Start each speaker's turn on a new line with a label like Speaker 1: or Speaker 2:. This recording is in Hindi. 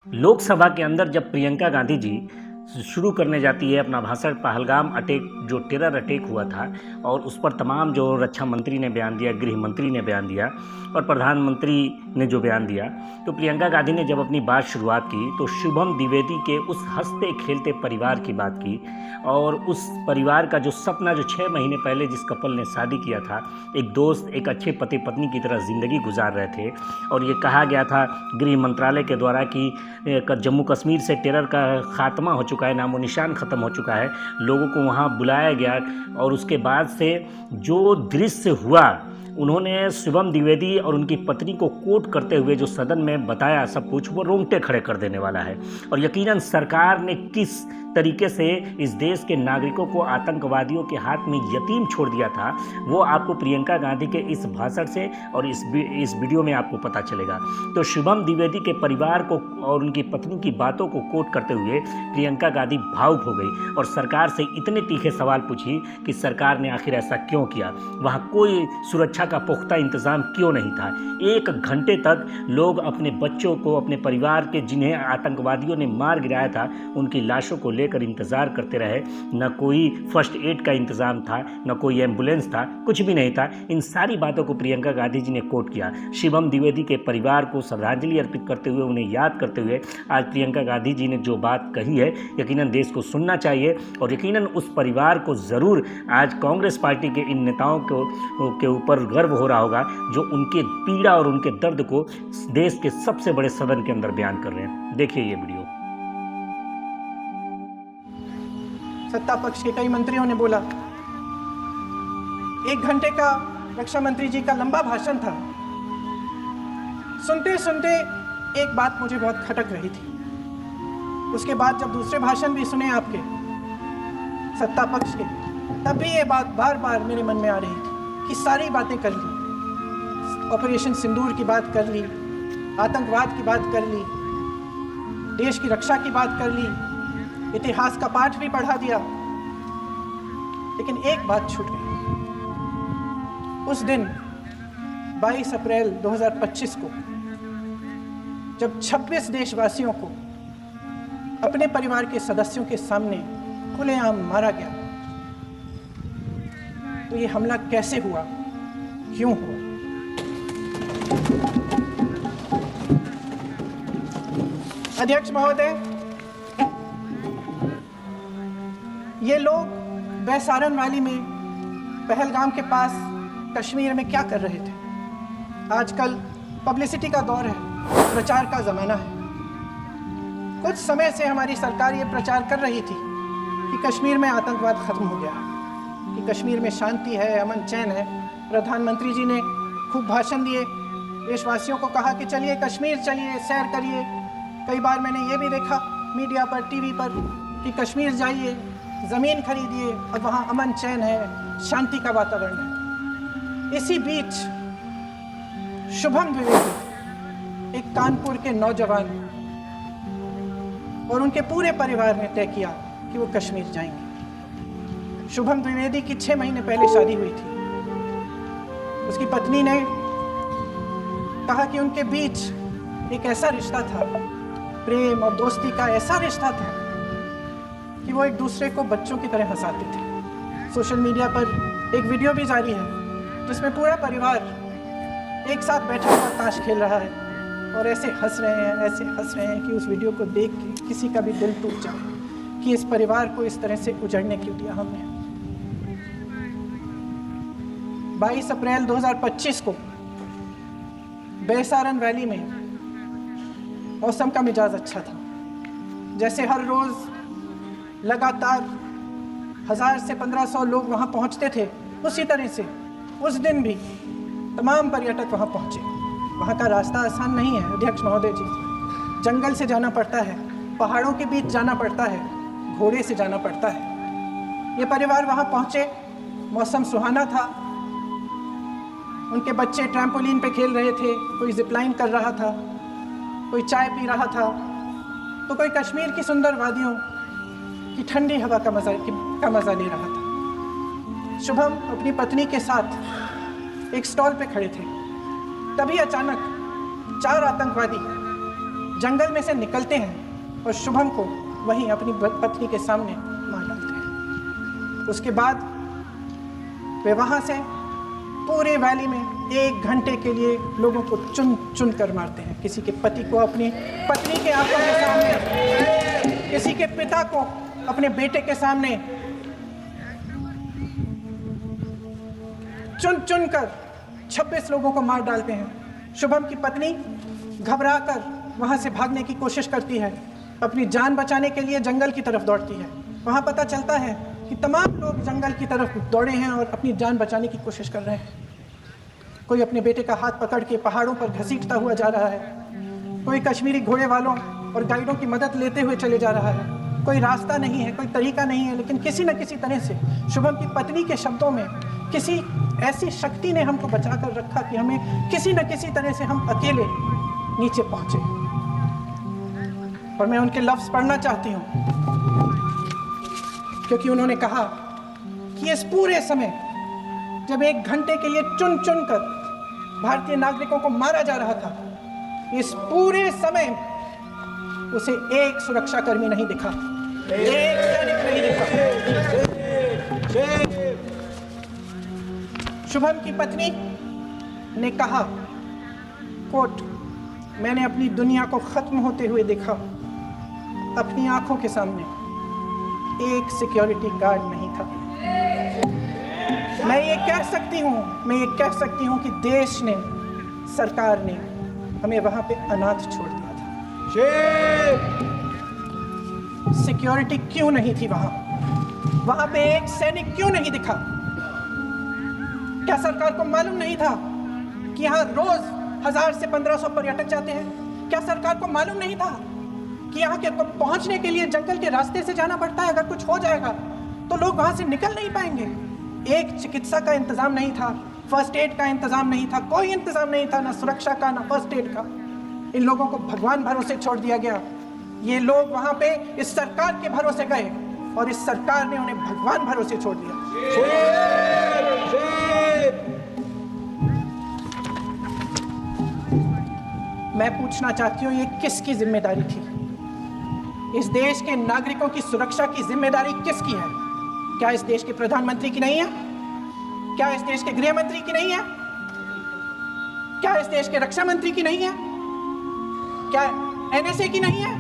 Speaker 1: लोकसभा के अंदर जब प्रियंका गांधी जी शुरू करने जाती है अपना भाषण, पहलगाम अटैक जो टेरर अटैक हुआ था और उस पर तमाम जो रक्षा मंत्री ने बयान दिया, गृह मंत्री ने बयान दिया और प्रधानमंत्री ने जो बयान दिया, तो प्रियंका गांधी ने जब अपनी बात शुरुआत की तो शुभम द्विवेदी के उस हंसते खेलते परिवार की बात की और उस परिवार का जो सपना जो 6 महीने पहले जिस कपल ने शादी किया था, एक दोस्त, एक अच्छे पति पत्नी की तरह ज़िंदगी गुजार रहे थे और ये कहा गया था गृह मंत्रालय के द्वारा कि जम्मू कश्मीर से टेरर का खात्मा हो चुका है, नामो निशान ख़त्म हो चुका है, लोगों को वहाँ बुलाया गया और उसके बाद से जो दृश्य हुआ, उन्होंने शुभम द्विवेदी और उनकी पत्नी को कोट करते हुए जो सदन में बताया सब कुछ, वो रोंगटे खड़े कर देने वाला है। और यकीनन सरकार ने किस तरीके से इस देश के नागरिकों को आतंकवादियों के हाथ में यतीम छोड़ दिया था, वो आपको प्रियंका गांधी के इस भाषण से और इस वीडियो में आपको पता चलेगा। तो शुभम द्विवेदी के परिवार को और उनकी पत्नी की बातों को कोट करते हुए प्रियंका गांधी भावुक हो गई और सरकार से इतने तीखे सवाल पूछी कि सरकार ने आखिर ऐसा क्यों किया, वहाँ कोई सुरक्षा का पुख्ता इंतजाम क्यों नहीं था। 1 घंटे तक लोग अपने बच्चों को, अपने परिवार के जिन्हें आतंकवादियों ने मार गिराया था, उनकी लाशों को लेकर इंतजार करते रहे। न कोई फर्स्ट एड का इंतजाम था, न कोई एम्बुलेंस था, कुछ भी नहीं था। इन सारी बातों को प्रियंका गांधी जी ने कोट किया। शुभम द्विवेदी के परिवार को श्रद्धांजलि अर्पित करते हुए, उन्हें याद करते हुए आज प्रियंका गांधी जी ने जो बात कही है, यकीनन देश को सुनना चाहिए और यकीनन उस परिवार को ज़रूर आज कांग्रेस पार्टी के इन नेताओं के ऊपर गर्व हो रहा होगा जो उनके पीड़ा और उनके दर्द को देश के सबसे बड़े सदन के अंदर बयान कर रहे हैं। देखिए ये वीडियो।
Speaker 2: सत्ता पक्ष के कई मंत्रियों ने बोला, 1 घंटे का रक्षा मंत्री जी का लंबा भाषण था। सुनते सुनते एक बात मुझे बहुत खटक रही थी। उसके बाद जब दूसरे भाषण भी सुने आपके सत्ता पक्ष के, तब भी ये बात बार बार मेरे मन में आ रही थी कि सारी बातें कर ली, ऑपरेशन सिंदूर की बात कर ली, आतंकवाद की बात कर ली, देश की रक्षा की बात कर ली, इतिहास का पाठ भी पढ़ा दिया, लेकिन एक बात छूट गई। उस दिन 22 अप्रैल 2025 को जब 26 देशवासियों को अपने परिवार के सदस्यों के सामने खुलेआम मारा गया, तो ये हमला कैसे हुआ, क्यों हुआ? अध्यक्ष महोदय, ये लोग बैसारन वैली में, पहलगाम के पास कश्मीर में क्या कर रहे थे? आजकल पब्लिसिटी का दौर है, प्रचार का ज़माना है। कुछ समय से हमारी सरकार ये प्रचार कर रही थी कि कश्मीर में आतंकवाद खत्म हो गया, कि कश्मीर में शांति है, अमन चैन है। प्रधानमंत्री जी ने खूब भाषण दिए, देशवासियों को कहा कि चलिए कश्मीर चलिए, सैर करिए। कई बार मैंने ये भी देखा मीडिया पर, टीवी पर कि कश्मीर जाइए, ज़मीन खरीदिए, अब वहाँ अमन चैन है, शांति का वातावरण है। इसी बीच शुभम द्विवेदी, एक कानपुर के नौजवान, और उनके पूरे परिवार ने तय किया कि वो कश्मीर जाएंगे। शुभम द्विवेदी की 6 महीने पहले शादी हुई थी। उसकी पत्नी ने कहा कि उनके बीच एक ऐसा रिश्ता था, प्रेम और दोस्ती का ऐसा रिश्ता था कि वो एक दूसरे को बच्चों की तरह हंसाते थे। सोशल मीडिया पर एक वीडियो भी जारी है जिसमें पूरा परिवार एक साथ बैठा हुआ ताश खेल रहा है और ऐसे हंस रहे हैं, ऐसे हंस रहे हैं कि उस वीडियो को देख के किसी का भी दिल टूट जाए कि इस परिवार को इस तरह से उजड़ने क्यों दिया हमने। 22 अप्रैल 2025 को बैसारन वैली में मौसम का मिजाज अच्छा था। जैसे हर रोज़ लगातार 1000 से 1500 लोग वहाँ पहुँचते थे, उसी तरह से उस दिन भी तमाम पर्यटक वहाँ पहुँचे। वहाँ का रास्ता आसान नहीं है अध्यक्ष महोदय जी, जंगल से जाना पड़ता है, पहाड़ों के बीच जाना पड़ता है, घोड़े से जाना पड़ता है। ये परिवार वहाँ पहुँचे, मौसम सुहाना था, उनके बच्चे ट्रैम्पोलिन पे खेल रहे थे, कोई जिपलाइन कर रहा था, कोई चाय पी रहा था, तो कोई कश्मीर की सुंदर वादियों की ठंडी हवा का मज़ा ले रहा था। शुभम अपनी पत्नी के साथ एक स्टॉल पे खड़े थे। तभी अचानक 4 आतंकवादी जंगल में से निकलते हैं और शुभम को वहीं अपनी पत्नी के सामने मार डालते हैं। उसके बाद वे वहाँ से पूरे वैली में 1 घंटे के लिए लोगों को चुन चुन कर मारते हैं। किसी के पति को अपनी पत्नी के आंखों के सामने, किसी के पिता को अपने बेटे के सामने चुन चुन कर 26 लोगों को मार डालते हैं। शुभम की पत्नी घबराकर वहां से भागने की कोशिश करती है, अपनी जान बचाने के लिए जंगल की तरफ दौड़ती है। वहां पता चलता है कि तमाम लोग जंगल की तरफ दौड़े हैं और अपनी जान बचाने की कोशिश कर रहे हैं। कोई अपने बेटे का हाथ पकड़ के पहाड़ों पर घसीटता हुआ जा रहा है, कोई कश्मीरी घोड़े वालों और गाइडों की मदद लेते हुए चले जा रहा है। कोई रास्ता नहीं है, कोई तरीका नहीं है, लेकिन किसी न किसी तरह से शुभम की पत्नी के शब्दों में किसी ऐसी शक्ति ने हमको बचा कर रखा कि हमें किसी न किसी तरह से हम अकेले नीचे पहुंचे। और मैं उनके लफ्ज पढ़ना चाहती हूँ, क्योंकि उन्होंने कहा कि इस पूरे समय जब 1 घंटे के लिए चुन चुन कर भारतीय नागरिकों को मारा जा रहा था, इस पूरे समय उसे एक सुरक्षाकर्मी नहीं दिखा, एक सैनिक नहीं दिखा। शुभम की पत्नी ने कहा, कोट, मैंने अपनी दुनिया को खत्म होते हुए देखा। अपनी आंखों के सामने एक सिक्योरिटी गार्ड नहीं था। मैं ये कह सकती हूँ कि देश ने, सरकार ने हमें वहां पे अनाथ छोड़ दिया था। सिक्योरिटी क्यों नहीं थी वहां पे एक सैनिक क्यों नहीं दिखा? क्या सरकार को मालूम नहीं था कि यहाँ रोज 1000 से 1500 पर्यटक जाते हैं? क्या सरकार को मालूम नहीं था कि यहाँ के पहुंचने के लिए जंगल के रास्ते से जाना पड़ता है? अगर कुछ हो जाएगा तो लोग वहां से निकल नहीं पाएंगे। एक चिकित्सा का इंतजाम नहीं था, फर्स्ट एड का इंतजाम नहीं था, कोई इंतजाम नहीं था, ना सुरक्षा का, ना फर्स्ट एड का। इन लोगों को भगवान भरोसे छोड़ दिया गया। ये लोग वहां पे इस सरकार के भरोसे गए और इस सरकार ने उन्हें भगवान भरोसे छोड़ दिया। मैं पूछना चाहती हूँ, ये किसकी जिम्मेदारी थी? इस देश के नागरिकों की सुरक्षा की जिम्मेदारी किसकी है? क्या इस देश के प्रधानमंत्री की नहीं है? क्या इस देश के गृह मंत्री की नहीं है? क्या इस देश के रक्षा मंत्री की नहीं है? क्या एनएसए की नहीं है?